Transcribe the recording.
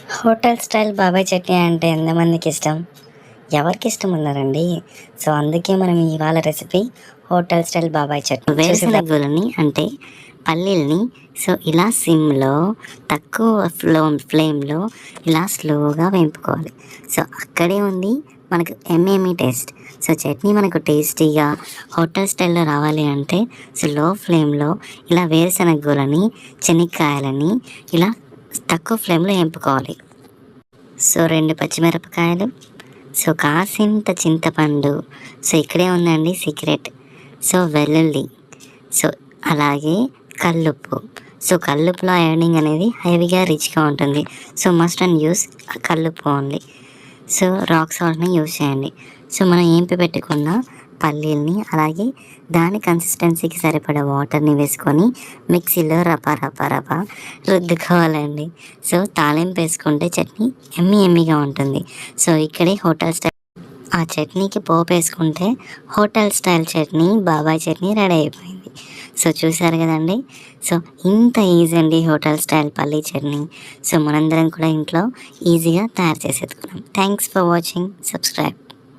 Hotel style బాబాయ్ చట్నీ అంటే ఎంతమందికి ఇష్టం? ఎవరికి ఇష్టం ఉన్నారండి? సో అందుకే మనం ఇవాళ రెసిపీ హోటల్ స్టైల్ బాబాయ్ చట్నీ. వేరుశనగలని అంటే పల్లీల్ని సో ఇలా సిమ్లో తక్కువ ఫ్లేమ్లో ఇలా స్లోగా వేపుకోవాలి. సో అక్కడే ఉంది మనకు ఎమ్మీ టేస్ట్. సో చట్నీ మనకు టేస్టీగా హోటల్ స్టైల్లో రావాలి అంటే సో లో ఫ్లేమ్లో ఇలా వేరుశనగలని శనక్కాయలని ఇలా తక్కువ ఫ్లేమ్లో వేపుకోవాలి. సో 2 పచ్చిమిరపకాయలు, సో కాసింత చింతపండు, సో ఇక్కడే ఉందండి సీక్రెట్, సో వెల్లుల్లి, సో అలాగే కల్లుప్పు. సో కల్లుప్పులో ఐరనింగ్ అనేది హెవీగా రిచ్గా ఉంటుంది. సో మస్ట్ అండ్ యూస్ కల్లుప్పు ఓన్లీ. సో రాక్ సాల్ట్ని యూజ్ చేయండి. సో మనం ఏంపి పెట్టుకున్న పల్లీల్ని అలాగే దాని కన్సిస్టెన్సీకి సరిపడా వాటర్ని వేసుకొని మిక్సీలో రప రుద్దుకోవాలండి. సో తాలింపు వేసుకుంటే చట్నీ ఎమ్మీగా ఉంటుంది. సో ఇక్కడే హోటల్ స్టైల్ ఆ చట్నీకి పోపు వేసుకుంటే హోటల్ స్టైల్ చట్నీ బాబాయ్ చట్నీ రెడీ అయిపోయింది. సో చూసారు కదండి. సో ఇంత ఈజీ అండి హోటల్ స్టైల్ పల్లీ చట్నీ. సో మనందరం కూడా ఇంట్లో ఈజీగా తయారు చేసేసుకున్నాం. Thanks for watching. సబ్స్క్రైబ్.